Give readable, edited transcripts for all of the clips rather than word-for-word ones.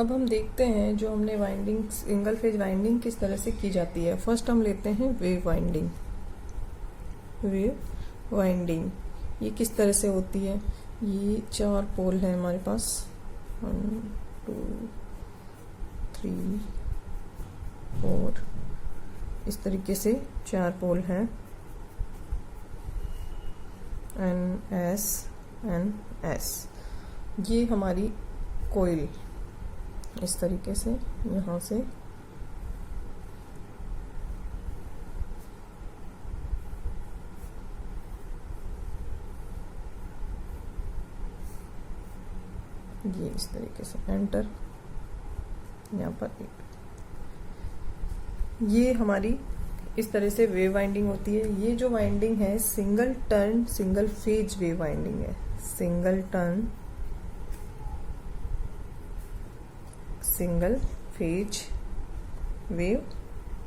अब हम देखते हैं जो हमने वाइंडिंग, सिंगल फेज वाइंडिंग किस तरह से की जाती है। फर्स्ट हम लेते हैं वेव वाइंडिंग। वेव वाइंडिंग ये किस तरह से होती है। ये 4 पोल हैं हमारे पास, 1 2 3 4, इस तरीके से 4 पोल हैं, एन एस। ये हमारी कोयल इस तरीके से यहाँ से ये इस तरीके से एंटर, यहाँ पर ये हमारी इस तरह से वेव वाइंडिंग होती है। ये जो वाइंडिंग है single turn single phase wave winding है। Single turn single phase wave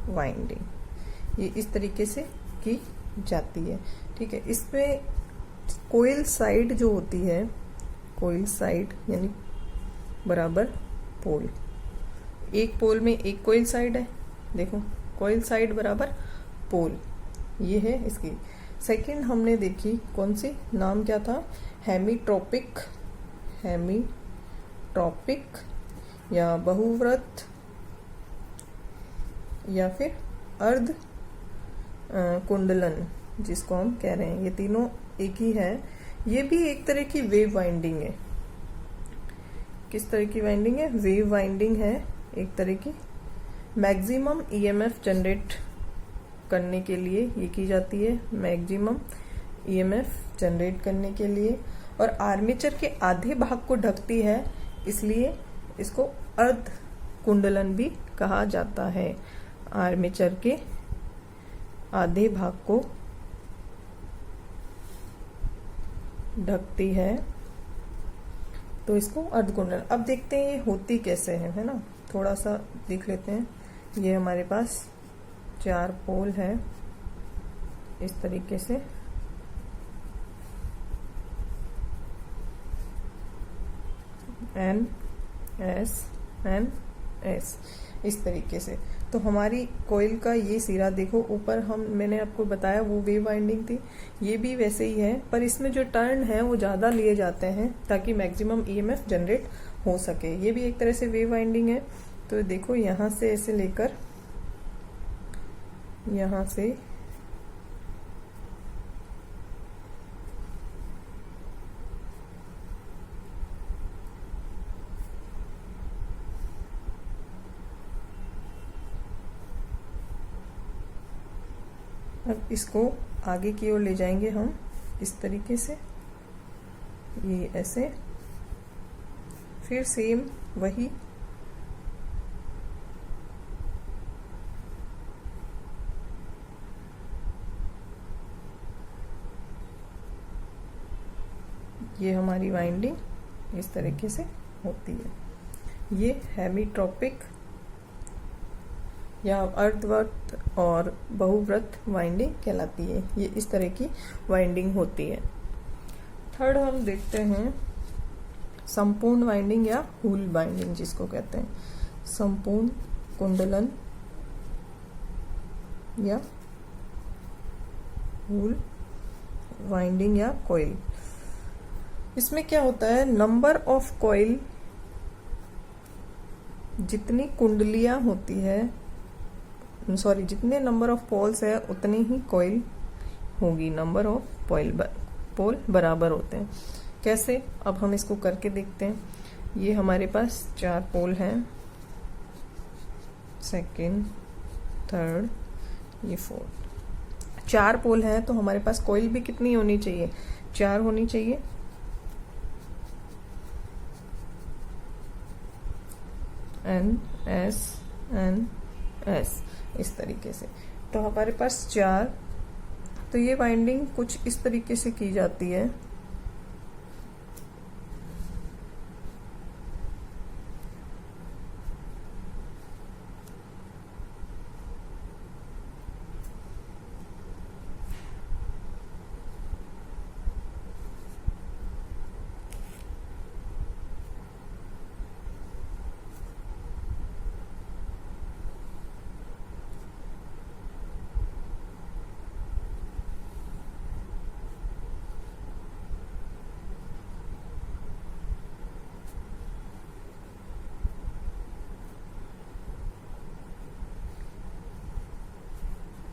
winding ये इस तरीके से की जाती है। ठीक है, इसमें कोयल साइड जो होती है, कोयल साइड यानी बराबर पोल, एक पोल में एक कोयल साइड है, देखो कोयल साइड बराबर पोल, ये है इसकी। सेकंड हमने देखी कौन सी, नाम क्या था, हेमीट्रोपिक। हेमीट्रोपिक या बहुव्रत या फिर अर्ध कुंडलन जिसको हम कह रहे हैं, ये तीनों एक ही है। ये भी एक तरह की वेव वाइंडिंग है। किस तरह की वाइंडिंग है, वेव वाइंडिंग है एक तरह की। मैक्सिमम ईएमएफ जनरेट करने के लिए ये की जाती है, मैक्सिमम ईएमएफ जनरेट करने के लिए, और आर्मेचर के आधे भाग को ढकती है, इसलिए इसको अर्ध कुंडलन भी कहा जाता है। आर्मेचर के आधे भाग को ढकती है तो इसको अर्ध कुंडलन। अब देखते हैं ये होती कैसे है ना, थोड़ा सा देख लेते हैं। ये हमारे पास 4 पोल है इस तरीके से, एन एस इस तरीके से। तो हमारी कोयल का ये सिरा देखो, ऊपर मैंने आपको बताया वो वेव वाइंडिंग थी, ये भी वैसे ही है, पर इसमें जो टर्न है वो ज्यादा लिए जाते हैं ताकि मैक्सिमम ईएमएफ जनरेट हो सके। ये भी एक तरह से वेव वाइंडिंग है। तो देखो यहाँ से ऐसे लेकर यहाँ से अब इसको आगे की ओर ले जाएंगे हम इस तरीके से, ये ऐसे, फिर सेम वही ये हमारी वाइंडिंग इस तरीके से होती है। ये हेमीट्रोपिक या अर्धव्रत और बहुव्रत वाइंडिंग कहलाती है। ये इस तरह की वाइंडिंग होती है। थर्ड हम देखते हैं संपूर्ण वाइंडिंग या हुल वाइंडिंग जिसको कहते हैं, संपूर्ण कुंडलन या हुल वाइंडिंग या कॉइल। इसमें क्या होता है, नंबर ऑफ कॉइल, जितनी कुंडलियां होती है, सॉरी जितने नंबर ऑफ पोल्स है उतनी ही कॉइल होगी, नंबर ऑफ पोल बराबर होते हैं। कैसे, अब हम इसको करके देखते हैं। ये हमारे पास 4 पोल हैं, सेकंड, थर्ड, ये फोर्थ, 4 पोल हैं, तो हमारे पास कॉइल भी कितनी होनी चाहिए, 4 होनी चाहिए। एन एस इस तरीके से। तो हमारे पास 4, तो ये वाइंडिंग कुछ इस तरीके से की जाती है।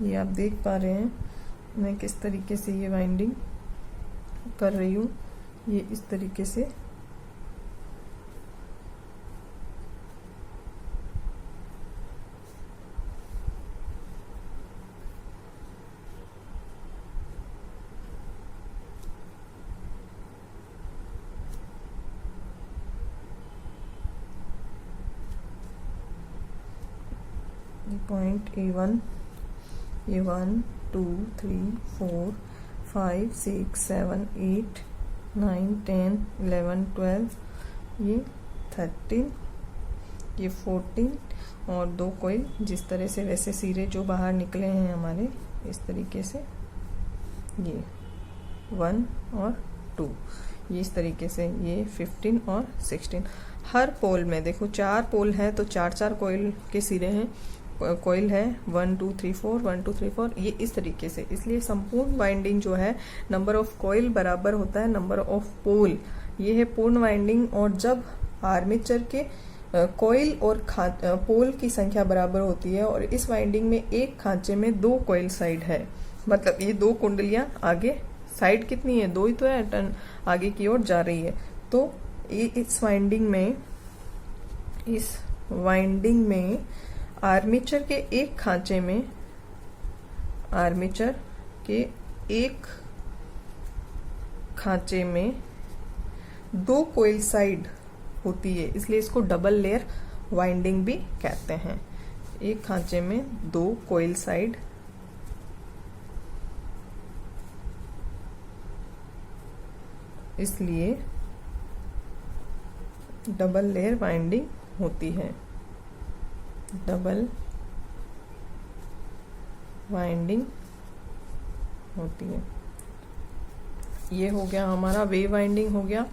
ये आप देख पा रहे हैं मैं किस तरीके से ये वाइंडिंग कर रही हूँ। ये इस तरीके से पॉइंट A1, ये 1 2 3 4 5 6 7 8 9 10 11 12, ये 13, ये 14 और 2 कोयल जिस तरह से वैसे सिरे जो बाहर निकले हैं हमारे इस तरीके से, ये 1 और 2, ये इस तरीके से, ये 15 और 16। हर पोल में देखो 4 पोल है तो 4 कोयल के सिरे हैं, कोयल है 1 2 3 4 1 2 3 4, ये इस तरीके से। इसलिए संपूर्ण वाइंडिंग जो है नंबर ऑफ कोयल बराबर होता है नंबर ऑफ पोल, ये है पूर्ण वाइंडिंग। और जब आर्मेचर के कोयल और पोल की संख्या बराबर होती है और इस वाइंडिंग में एक खांचे में 2 कोयल साइड है, मतलब ये 2 कुंडलियां आगे, साइड कितनी है 2 ही तो है, टर्न आगे की ओर जा रही है। तो इस वाइंडिंग में आर्मेचर के एक खांचे में, आर्मेचर के एक खांचे में 2 कोयल साइड होती है, इसलिए इसको डबल लेयर वाइंडिंग भी कहते हैं। एक खांचे में 2 कोयल साइड, इसलिए डबल लेयर वाइंडिंग होती है, डबल वाइंडिंग होती है। ये हो गया हमारा वेव वाइंडिंग हो गया,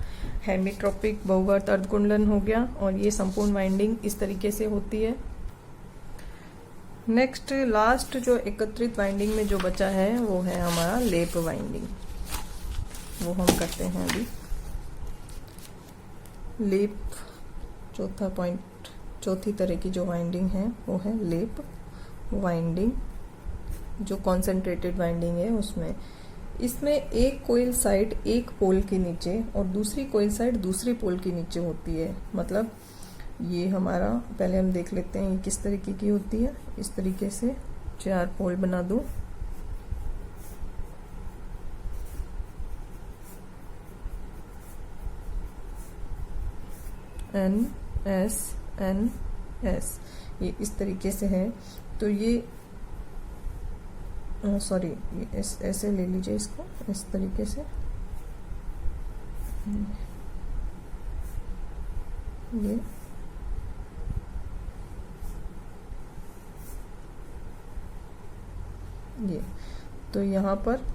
हेमीट्रोपिक बहुवर्त अर्धकुंडलन हो गया, और ये संपूर्ण वाइंडिंग इस तरीके से होती है। नेक्स्ट लास्ट जो एकत्रित वाइंडिंग में जो बचा है वो है हमारा लेप वाइंडिंग, वो हम करते हैं अभी। लेप चौथा पॉइंट, चौथी तरह की जो वाइंडिंग है वो है लेप वाइंडिंग, जो कॉन्सेंट्रेटेड वाइंडिंग है उसमें। इसमें एक कोयल साइड एक पोल के नीचे और दूसरी कोयल साइड दूसरी पोल के नीचे होती है। मतलब ये हमारा, पहले हम देख लेते हैं ये किस तरीके की होती है। इस तरीके से 4 पोल बना दो, N S N S, ये इस तरीके से है। तो ये सॉरी, ऐसे ले लीजिए इसको, इस तरीके से ये तो यहाँ पर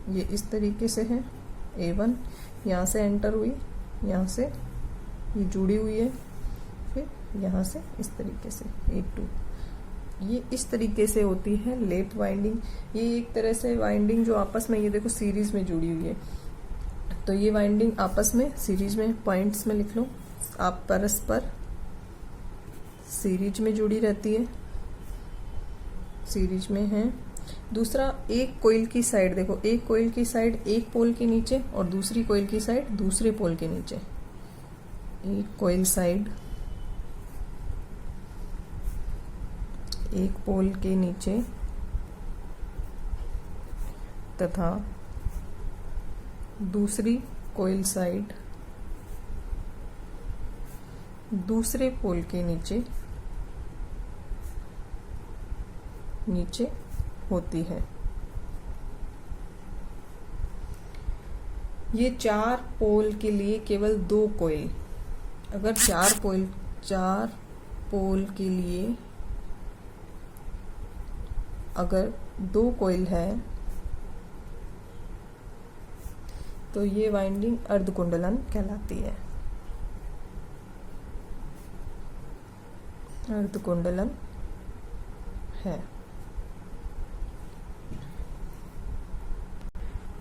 ये इस तरीके से है। A1 यहाँ से एंटर हुई, यहाँ से ये जुड़ी हुई है, फिर यहाँ से इस तरीके से A2, ये इस तरीके से होती है लेप वाइंडिंग। ये एक तरह से वाइंडिंग जो आपस में, ये देखो सीरीज में जुड़ी हुई है, तो ये वाइंडिंग आपस में सीरीज में, पॉइंट्स में लिख लो आप, परस्पर सीरीज में जुड़ी रहती है, सीरीज में है। दूसरा, एक कोयल की साइड देखो, एक कोयल की साइड एक पोल के नीचे और दूसरी कोयल की साइड दूसरे पोल के नीचे। एक कोयल साइड एक पोल के नीचे तथा दूसरी कोयल साइड दूसरे पोल के नीचे होती है। ये 4 पोल के लिए केवल 2 कोयल, अगर 4 पोल के लिए अगर 2 कोयल है तो ये वाइंडिंग अर्धकुंडलन कहलाती है, अर्धकुंडलन है।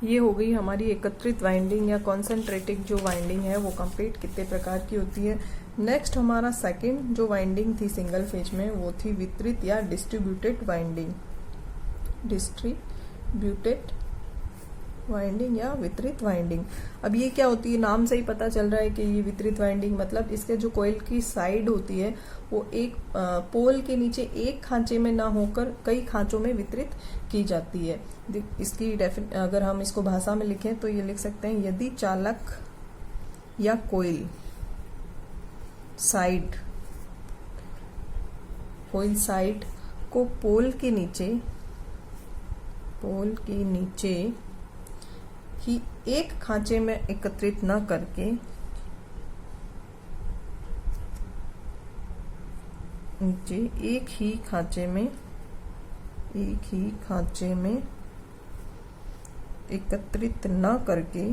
ये हो गई हमारी एकत्रित वाइंडिंग या कॉन्सेंट्रेटिक जो वाइंडिंग है वो कंप्लीट कितने प्रकार की होती है। नेक्स्ट हमारा सेकंड जो वाइंडिंग थी सिंगल फेज में वो थी वितरित या डिस्ट्रीब्यूटेड वाइंडिंग। डिस्ट्रीब्यूटेड वाइंडिंग या वितरित वाइंडिंग। अब ये क्या होती है, नाम से ही पता चल रहा है कि ये वितरित वाइंडिंग मतलब इसके जो कोयल की साइड होती है वो एक पोल के नीचे एक खांचे में ना होकर कई खांचों में वितरित की जाती है। इसकी अगर हम इसको भाषा में लिखें तो ये लिख सकते हैं, यदि चालक या कोयल साइड को पोल के नीचे ही एक खांचे में एकत्रित न करके नीचे एक ही खांचे में एकत्रित न करके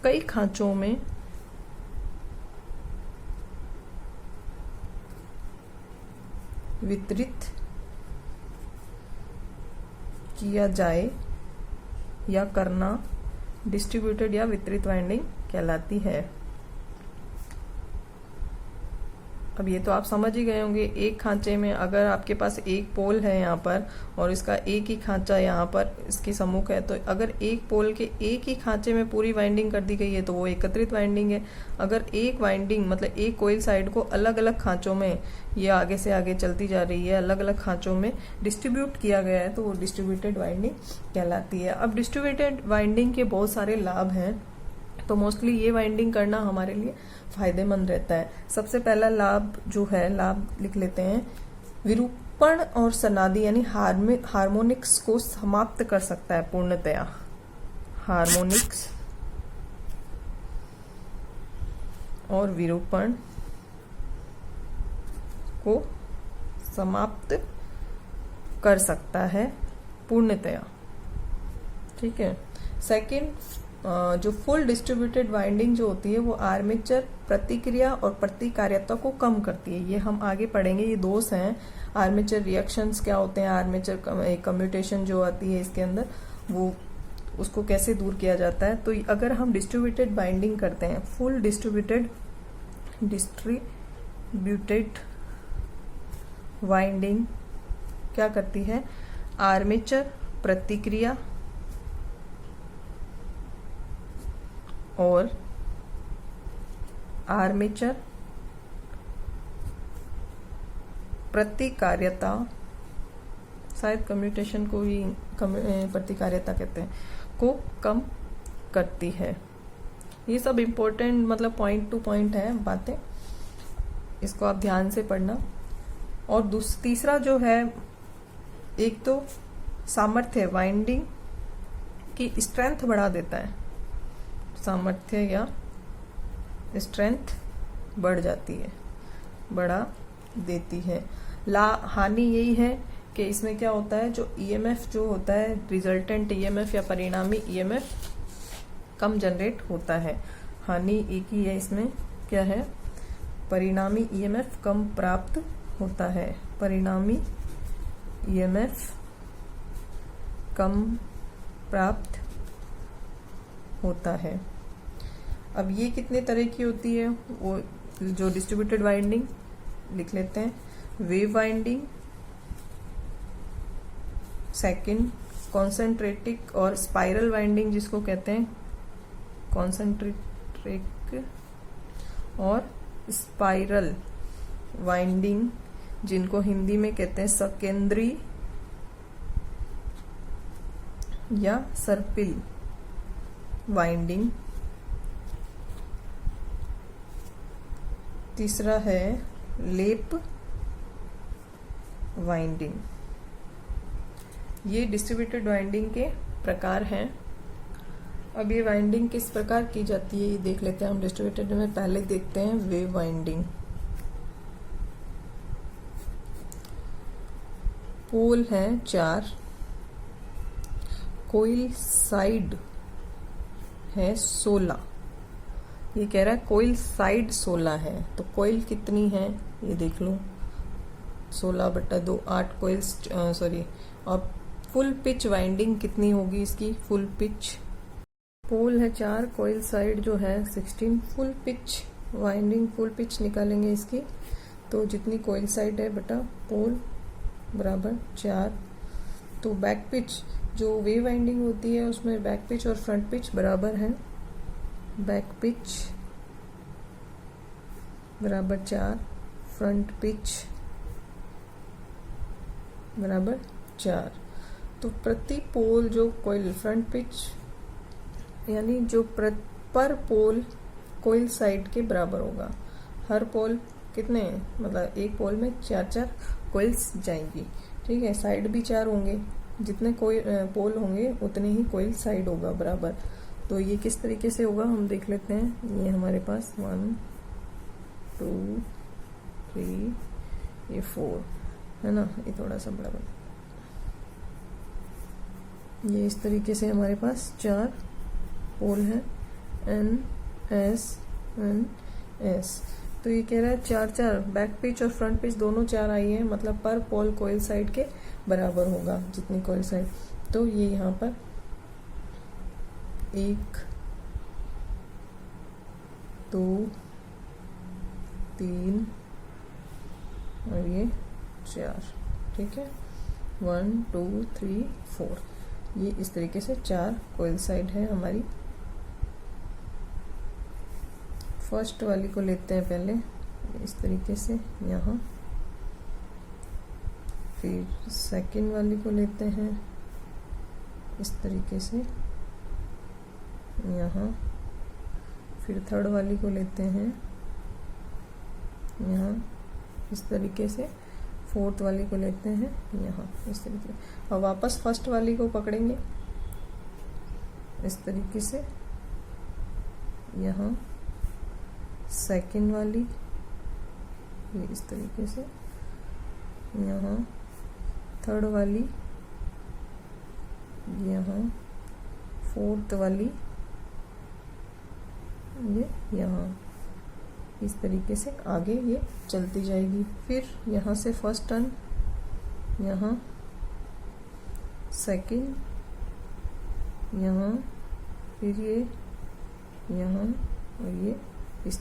कई खांचों में वितरित किया जाए या करना डिस्ट्रीब्यूटेड या वितरित वाइंडिंग कहलाती है। अब ये तो आप समझ ही गए होंगे, एक खांचे में अगर आपके पास एक पोल है यहाँ पर और इसका एक ही खांचा यहाँ पर इसकी सम्मुख है, तो अगर एक पोल के एक ही खांचे में पूरी वाइंडिंग कर दी गई है तो वो एकत्रित वाइंडिंग है। अगर एक वाइंडिंग मतलब एक कोयल साइड को अलग अलग खांचों में, ये आगे से आगे चलती जा रही है, अलग अलग खांचों में डिस्ट्रीब्यूट किया गया है तो वो डिस्ट्रीब्यूटेड वाइंडिंग कहलाती है। अब डिस्ट्रीब्यूटेड वाइंडिंग के बहुत सारे लाभ हैं, तो मोस्टली ये वाइंडिंग करना हमारे लिए फायदेमंद रहता है। सबसे पहला लाभ जो है, लाभ लिख लेते हैं, विरूपण और सनादी यानी हार्मोनिक्स को समाप्त कर सकता है पूर्णतया। हार्मोनिक्स और विरूपण को समाप्त कर सकता है पूर्णतया। ठीक है। सेकंड, जो फुल डिस्ट्रीब्यूटेड वाइंडिंग जो होती है वो आर्मेचर प्रतिक्रिया और प्रतिकार्यता को कम करती है। ये हम आगे पढ़ेंगे, ये दोष हैं। आर्मेचर रिएक्शंस क्या होते हैं, आर्मेचर कम्यूटेशन जो आती है इसके अंदर, वो उसको कैसे दूर किया जाता है। तो अगर हम डिस्ट्रीब्यूटेड बाइंडिंग करते हैं, फुल डिस्ट्रीब्यूटेड वाइंडिंग क्या करती है, आर्मेचर प्रतिक्रिया और आर्मेचर प्रतिकार्यता, शायद कम्यूटेशन को ही प्रतिकार्यता कहते हैं, को कम करती है। ये सब इम्पोर्टेंट मतलब पॉइंट टू पॉइंट है बातें, इसको आप ध्यान से पढ़ना। और तीसरा जो है, एक तो सामर्थ्य, वाइंडिंग की स्ट्रेंथ बढ़ा देता है, सामर्थ्य या स्ट्रेंथ बढ़ जाती है, बढ़ा देती है। हानि यही है कि इसमें क्या होता है, जो ईएमएफ जो होता है, रिजल्टेंट ईएमएफ या परिणामी ईएमएफ कम जनरेट होता है। हानि एक ही है इसमें, क्या है, परिणामी ईएमएफ कम प्राप्त होता है। परिणामी ईएमएफ कम प्राप्त होता है। अब ये कितने तरह की होती है, वो जो डिस्ट्रीब्यूटेड वाइंडिंग लिख लेते हैं, वेव वाइंडिंग, सेकंड कॉन्सेंट्रेटिक और स्पाइरल वाइंडिंग जिसको कहते हैं, कॉन्सेंट्रेटिक और स्पाइरल वाइंडिंग जिनको हिंदी में कहते हैं सकेंद्री या सर्पिल वाइंडिंग। तीसरा है लेप वाइंडिंग। ये डिस्ट्रीब्यूटेड वाइंडिंग के प्रकार हैं। अब ये वाइंडिंग किस प्रकार की जाती है ये देख लेते हैं हम। डिस्ट्रीब्यूटेड में पहले देखते हैं वेव वाइंडिंग। पोल है 4, कोइल साइड है 16। ये कह रहा है कोइल साइड 16 है, तो कोइल कितनी है ये देख लो, 16/2 8 कोइल्स, सॉरी। और फुल पिच वाइंडिंग कितनी होगी इसकी, फुल पिच। पोल है 4, कोइल साइड जो है 16, full pitch winding, full pitch निकालेंगे इसकी तो जितनी कोयल साइड है बटा पोल बराबर 4। तो बैक पिच जो वेव वाइंडिंग होती है उसमें बैक पिच और फ्रंट पिच बराबर है। बैक पिच बराबर 4, फ्रंट पिच बराबर 4। तो प्रति पोल जो कोयल फ्रंट पिच यानी जो पर पोल कोयल साइड के बराबर होगा। हर पोल कितने हैं, मतलब एक पोल में 4-4 कोयल्स जाएंगी, ठीक है। साइड भी 4 होंगे, जितने पोल होंगे उतने ही कोयल साइड होगा बराबर। तो ये किस तरीके से होगा हम देख लेते हैं। ये हमारे पास 1 2 3 ये 4 है ना, ये थोड़ा सा बड़ा बना। ये इस तरीके से हमारे पास 4 पोल है N S N S। तो ये कह रहा है 4-4 बैक पिच और फ्रंट पिच दोनों 4 आई है, मतलब पर पोल कोयल साइड के बराबर होगा जितनी कोयल साइड। तो ये यहाँ पर 1 2 3 और ये 4, ठीक है। 1 2 3 4 ये इस तरीके से 4 कोयल साइड है हमारी। फर्स्ट वाली को लेते हैं पहले इस तरीके से यहाँ, फिर सेकंड वाली को लेते हैं इस तरीके से यहाँ, फिर थर्ड वाली को लेते हैं यहाँ इस तरीके से, फोर्थ वाली को लेते हैं यहाँ इस तरीके से, और वापस फर्स्ट वाली को पकड़ेंगे इस तरीके से यहाँ, सेकंड वाली ये इस तरीके से यहाँ, थर्ड वाली यहाँ, फोर्थ वाली ये यहाँ, इस तरीके से आगे ये चलती जाएगी। फिर यहाँ से फर्स्ट टर्न यहाँ, सेकंड यहाँ, फिर ये यहाँ और ये इस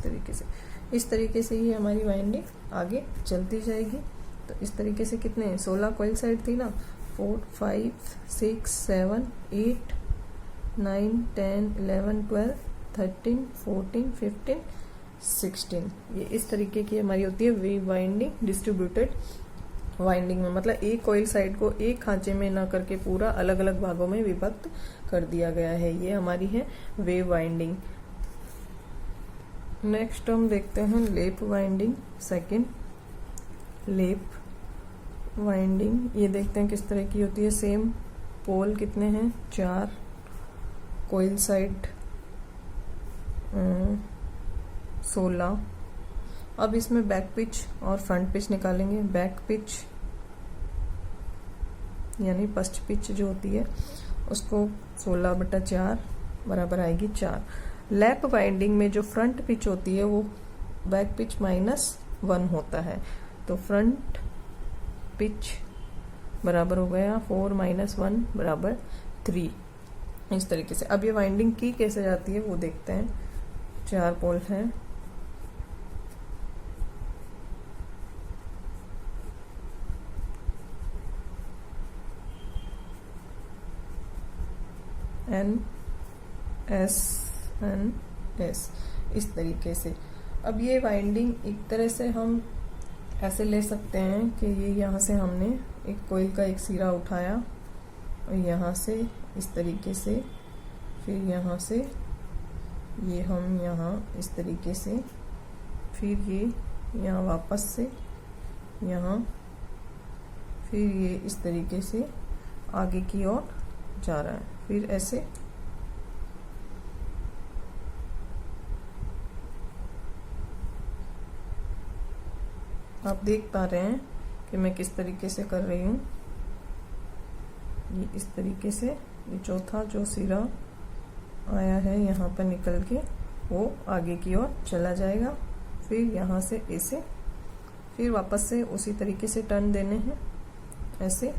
तरीके से ये हमारी वाइंडिंग आगे चलती जाएगी। तो इस तरीके से कितने 16 कोयल साइड थी ना, 4 5 6 7 8 9 10 11 12 13 14 15 16 ये इस तरीके की हमारी होती है वेव वाइंडिंग डिस्ट्रीब्यूटेड वाइंडिंग में। मतलब एक कोयल साइड को एक खांचे में ना करके पूरा अलग अलग भागों में विभक्त कर दिया गया है। ये हमारी है वेव वाइंडिंग। नेक्स्ट हम देखते हैं लेप वाइंडिंग। सेकंड लेप वाइंडिंग, ये देखते हैं किस तरह की होती है। सेम पोल कितने हैं 4, कोयल साइड 16। अब इसमें बैक पिच और फ्रंट पिच निकालेंगे। बैक पिच यानी फर्स्ट पिच जो होती है उसको 16/4 बराबर आएगी 4। लैप वाइंडिंग में जो फ्रंट पिच होती है वो बैक पिच -1 होता है। तो फ्रंट पिच बराबर हो गया 4 - 1 बराबर 3। इस तरीके से अब ये वाइंडिंग की कैसे जाती है वो देखते हैं। 4 पोल हैं, N S N S इस तरीके से। अब ये वाइंडिंग एक तरह से हम ऐसे ले सकते हैं कि ये यहाँ से हमने एक कोयल का एक सिरा उठाया और यहाँ से इस तरीके से, फिर यहाँ से ये हम यहाँ इस तरीके से, फिर ये यहाँ वापस से यहाँ, फिर ये इस तरीके से आगे की ओर जा रहा है। फिर ऐसे आप देख पा रहे हैं कि मैं किस तरीके से कर रही हूँ। ये इस तरीके से ये चौथा जो सिरा आया है यहाँ पर निकल के वो आगे की ओर चला जाएगा। फिर यहाँ से ऐसे, फिर वापस से उसी तरीके से टर्न देने हैं ऐसे।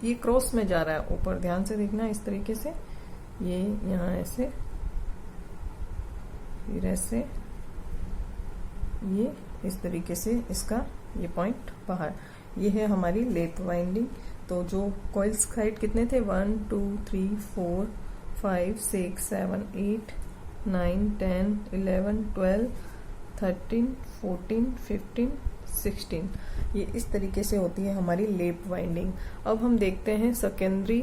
ये क्रॉस में जा रहा है ऊपर, ध्यान से देखना इस तरीके से। ये यहाँ ऐसे फिर ऐसे ये इस तरीके से इसका ये पॉइंट बाहर, ये है हमारी लेप वाइंडिंग। तो जो कॉइल्स हाइट कितने थे 1 2 3 4 5 6 7 8 9 10 11 12 13 14 15 16, ये इस तरीके से होती है हमारी लेप वाइंडिंग। अब हम देखते हैं सेकेंडरी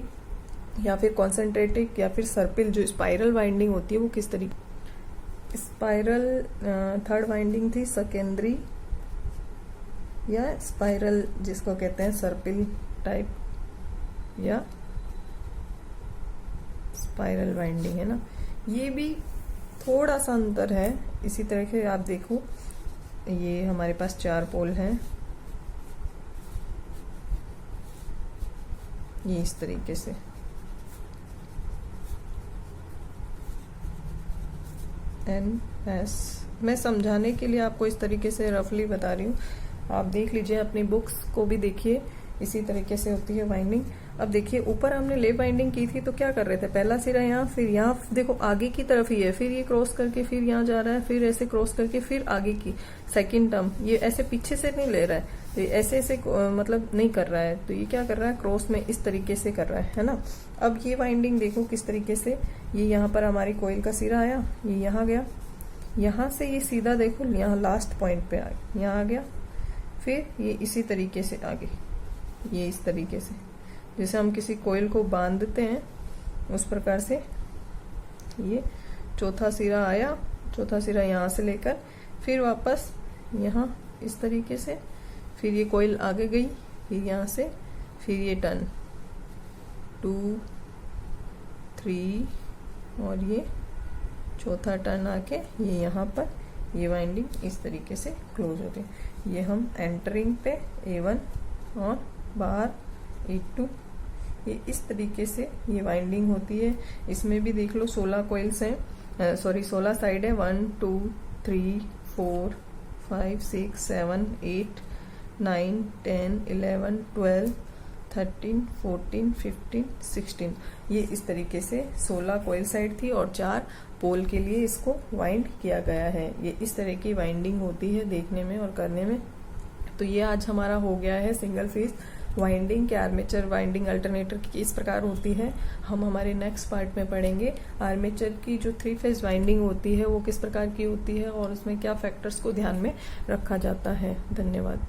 या फिर कॉन्सेंट्रेटिक या फिर सर्पिल जो स्पाइरल वाइंडिंग होती है वो किस तरीके। स्पाइरल थर्ड वाइंडिंग थी, सेकेंडरी या स्पाइरल जिसको कहते हैं सर्पिल टाइप या स्पाइरल वाइंडिंग है ना। ये भी थोड़ा सा अंतर है। इसी तरह से आप देखो, ये हमारे पास 4 पोल हैं, ये इस तरीके से NS। मैं समझाने के लिए आपको इस तरीके से रफली बता रही हूँ, आप देख लीजिए, अपनी बुक्स को भी देखिए, इसी तरीके से होती है वाइंडिंग। अब देखिए ऊपर हमने लेप वाइंडिंग की थी तो क्या कर रहे थे, पहला सिरा यहाँ, फिर यहाँ देखो आगे की तरफ ही है, फिर ये क्रॉस करके फिर यहाँ जा रहा है, फिर ऐसे क्रॉस करके फिर आगे की सेकंड टर्म, ये ऐसे पीछे से नहीं ले रहा है, ये ऐसे ऐसे मतलब नहीं कर रहा है, तो ये क्या कर रहा है क्रॉस में इस तरीके से कर रहा है ना। अब ये वाइंडिंग देखो किस तरीके से, ये यहाँ पर हमारी कोयल का सिरा आया, ये यहाँ गया, यहाँ से ये सीधा देखो यहाँ लास्ट पॉइंट पे यहाँ आ गया, फिर ये इसी तरीके से आगे, ये इस तरीके से जैसे हम किसी कोयल को बांधते हैं उस प्रकार से ये चौथा सिरा आया, चौथा सिरा यहाँ से लेकर फिर वापस यहाँ इस तरीके से, फिर ये कोयल आगे गई, फिर यहाँ से फिर ये टर्न 2 3 और ये चौथा टर्न आके ये यहाँ पर ये वाइंडिंग इस तरीके से क्लोज होती है। ये हम एंटरिंग पे A1 और बाहर A2, ये इस तरीके से ये वाइंडिंग होती है। इसमें भी देख लो 16 कॉइल्स हैं, सॉरी 16 साइड है, 1 2 3 4 5 6 7 8 9 10 11 12 13 14 15 16, ये इस तरीके से 16 कॉइल साइड थी और 4 पोल के लिए इसको वाइंड किया गया है। ये इस तरह की वाइंडिंग होती है देखने में और करने में। तो ये आज हमारा हो गया है सिंगल फेज वाइंडिंग के आर्मेचर वाइंडिंग अल्टरनेटर की किस प्रकार होती है, हम हमारे नेक्स्ट पार्ट में पढ़ेंगे। आर्मेचर की जो 3 फेज वाइंडिंग होती है वो किस प्रकार की होती है और उसमें क्या फैक्टर्स को ध्यान में रखा जाता है। धन्यवाद।